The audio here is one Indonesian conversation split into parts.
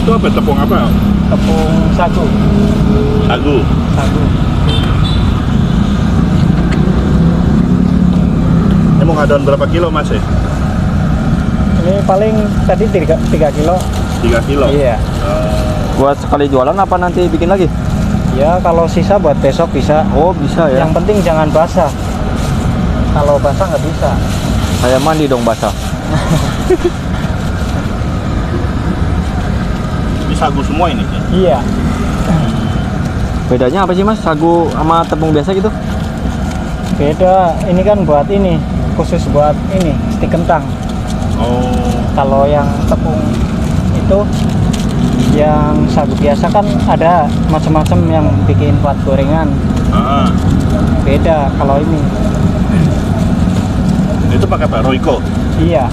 Itu apa? Tepung apa? Tepung sagu. Sagu. Sagu. Ini mau ngadon berapa kilo mas ya? Ini paling tadi 3 kilo. 3 kilo? Iya. Buat sekali jualan apa nanti bikin lagi? Ya kalau sisa buat besok bisa. Oh bisa ya. Yang penting jangan basah. Kalau basah nggak bisa. Saya mandi dong basah. Ini sagu semua ini? Iya. Bedanya apa sih mas? Sagu sama tepung biasa gitu? Beda. Ini kan buat ini. Khusus buat ini. Stik kentang. Oh. Kalau yang tepung itu, yang sagu biasa kan ada macam-macam yang bikin buat gorengan. Ah. Beda kalau ini. Itu pakai apa? Royco? Iya,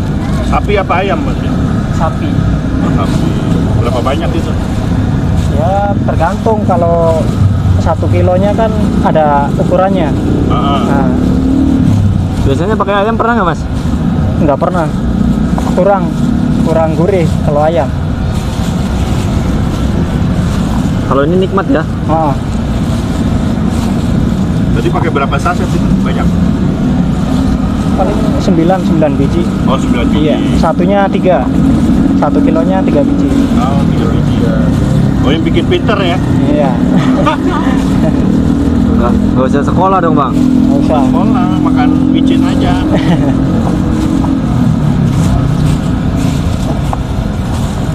Sapi apa ayam mas? sapi. Sapi. Berapa banyak itu? Ya tergantung, kalau 1 kilonya kan ada ukurannya. Ah. Nah, Biasanya pakai ayam pernah nggak mas? nggak pernah. Kurang gurih kalau ayam. Kalau ini nikmat ya. Oh, Jadi pakai berapa saset itu? Banyak? paling 9 biji. Oh 9 biji. Iya, satunya 3. 1 kilonya 3 biji. Oh 3 biji ya. Oh yang bikin pinter ya? Iya, Nggak usah sekolah dong bang. nggak usah. Sekolah, makan micin aja.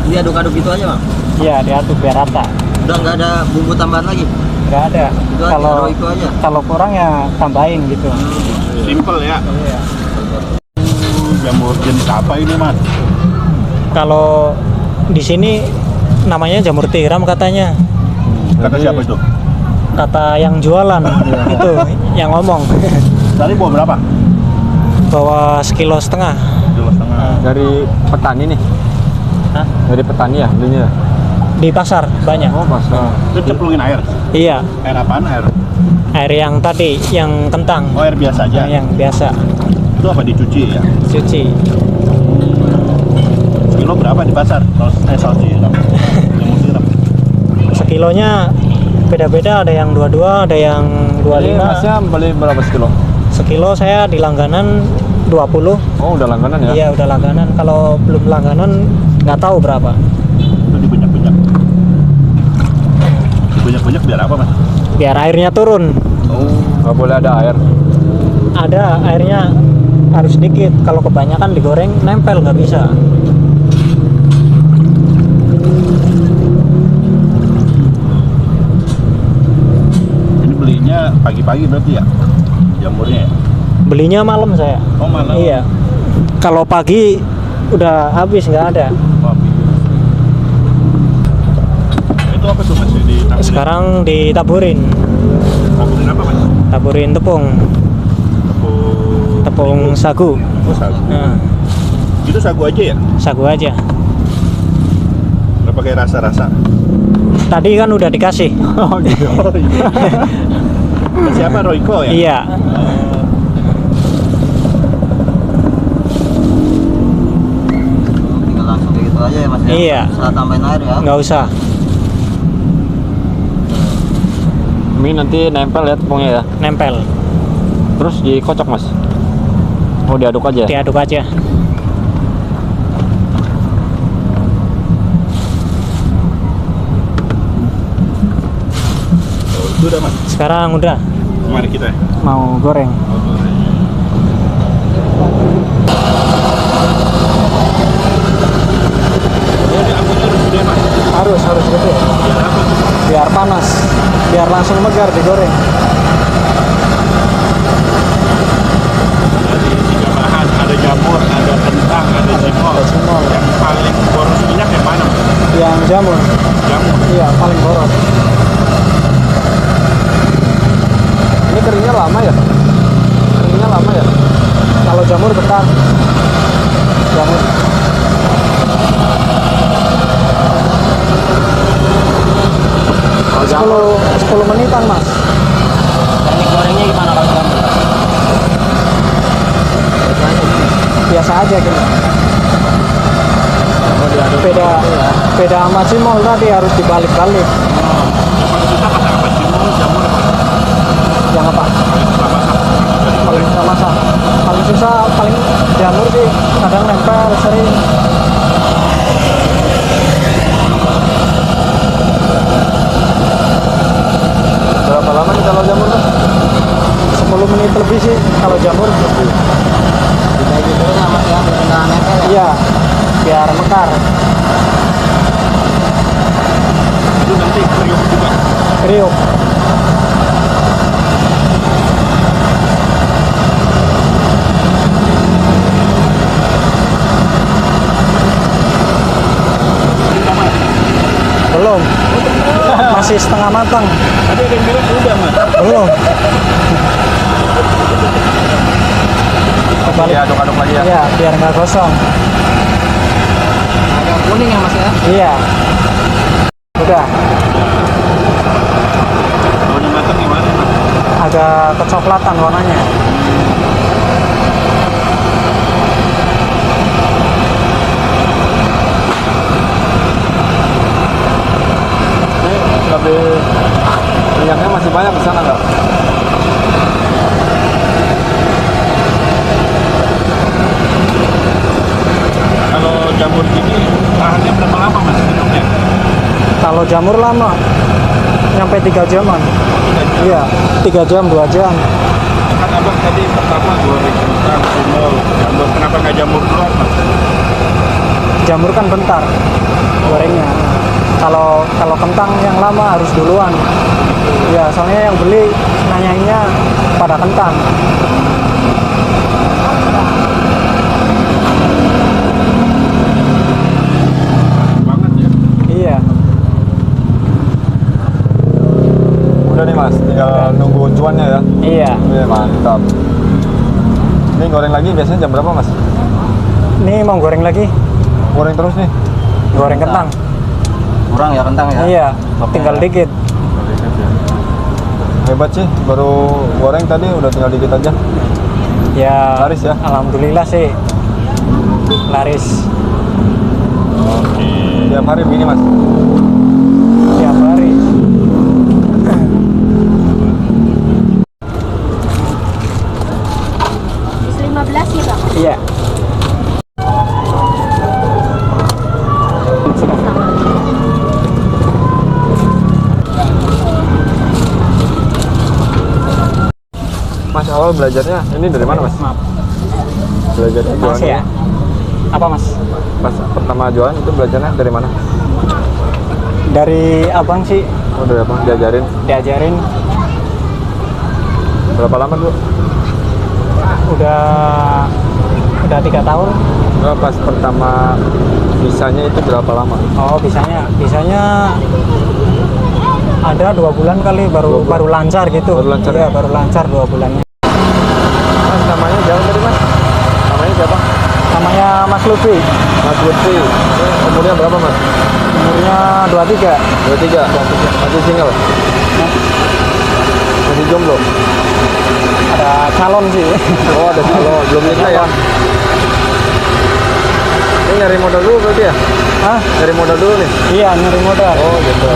Ini aduk-aduk gitu aja bang? Iya, diaduk biar rata. Udah nggak ada bumbu tambahan lagi? Nggak ada. Itu aja, Royco aja? Kalau kurang ya tambahin gitu. Simple ya. Iya. Jamur jenis apa ini mas? Kalau di sini namanya jamur tiram katanya. Kata siapa itu? Kata yang jualan itu yang ngomong. Tadi bawa berapa? Bawa 1,5 kilo. 1,5 kilo. Dari petani nih. Hah? Dari petani ya belinya. Di pasar banyak. Oh pasar. Itu cemplungin air? Iya, Air apaan? air yang tadi yang kentang. Oh air biasa aja? Yang biasa, Itu apa dicuci ya? cuci. Kilo berapa di pasar? Saus tiram. Jamur tiram. Sekilonya beda-beda, ada yang 22, ada yang Jadi 25. masnya beli berapa sekilo? Sekilo saya di langganan 20. Oh udah langganan ya? Iya, udah langganan. Kalau belum langganan nggak tahu berapa. Itu dibanyak-banyak. Dibanyak-banyak biar apa mas? Biar airnya turun. Oh nggak boleh ada air. Ada airnya, harus sedikit. Kalau kebanyakan digoreng nempel, nggak bisa. Ini belinya pagi-pagi berarti ya? Jamurnya ya? Belinya malam saya. Oh malam? Iya. Kalau pagi udah habis, nggak ada. Oh, itu apa tuh mas? Sekarang ditaburin. Taburin apa mas? Taburin tepung sagu. Oh sagu. Nah, Itu sagu aja ya? sagu aja. Nggak pakai rasa-rasa? Tadi kan udah dikasih. Oh gitu. Oh, iya. Siapa? Royco ya? Iya. Tinggal langsung kayak gitu aja ya mas ya? Iya. Setelah tambahin air ya? Nggak usah. Ini nanti nempel ya tepungnya ya. Nempel. Terus dikocok mas. Oh diaduk aja. Diaduk aja. Oh, itu udah mas? Sekarang udah Mari kita ya? mau goreng. Oh, boleh. Oh, di apinya harus gede mas? Harus gede. Biar apa? Biar panas. Biar langsung megar digoreng. Jadi 3 bahan, ada jamur, ada kentang, ada cimol. Ada cimol. Yang paling boros minyak yang mana? Yang jamur. Jamur. Iya, paling boros. Ini keringnya lama ya? Keringnya lama ya? Kalau jamur bentar. Jamur. Kalau jamur 10 menitan mas. Teknik gorengnya gimana kalau jamur? Biasa aja gitu. diaduk Beda. ya. Beda sama cimol tadi harus dibalik-balik. Paling susah masak apa? Cimol, jamur apa? Yang apa? Paling susah masak. Paling susah paling jamur sih kadang nempel sering. Berapa lama nih kalau jamur Mas? 10 menit lebih sih kalau jamur. Kayak gitu ya mas ya, biar nggak nempel ya. Iya, biar mekar. Itu nanti kriuk juga. Kriuk. Belum. Masih setengah matang. Tadi ada yang bilang udah mas. Belum. Kebalik. Ya aduk-aduk lagi ya. Iya, biar nggak gosong. Agak kuning ya mas ya. Iya. Udah, Kalau dimasak gimana mas? agak kecoklatan warnanya. Ini lebih minyaknya masih banyak di sana nggak? Kalau jamur gini tahannya berapa lama mas minumnya? Kalau jamur lama, nyampe 3 jaman. 3 jam. Iya, 3 jam, 2 jam. Kan abang tadi pertama goreng kentang, cimol, jamur. Kenapa nggak jamur duluan mas? Jamur kan bentar gorengnya. Kalau kentang yang lama harus duluan. Ya, soalnya yang beli nanyainnya pada kentang. Banget ya. Iya, Udah nih Mas, tinggal nunggu cuannya ya. iya. Iya mantap. Ini goreng lagi biasanya jam berapa Mas? Ini mau goreng lagi, Goreng terus nih. goreng kentang. Kurang ya kentang ya. Iya, tinggal dikit. Hebat sih, baru goreng tadi udah tinggal dikit aja. Ya, Laris ya? alhamdulillah sih laris Oke. Tiap hari begini Mas. tiap hari. 15 ya bang? Iya. Mas awal belajarnya ini dari mana Mas? Maaf. Belajarnya Mas jualan ya? Apa mas? Pas pertama jualan itu belajarnya dari mana? Dari abang sih Oh dari apa? Diajarin. diajarin. Berapa lama dulu? Udah 3 tahun. Oh, pas pertama bisanya itu berapa lama? Oh, bisanya ada 2 bulan kali baru lancar gitu. Baru lancar Iya, ya? baru lancar 2 bulannya. Mas namanya jauh tadi Mas? Namanya siapa? Namanya Mas Lutfi. Mas Lutfi. Ini umurnya berapa Mas? Umurnya 23. 23. Masih single? Masih jomblo? Ada calon sih. Oh ada calon, belum nikah ya? Ini nyari modal dulu berarti ya? Hah? Nyari modal dulu nih? Iya, nyari modal. Oh gitu.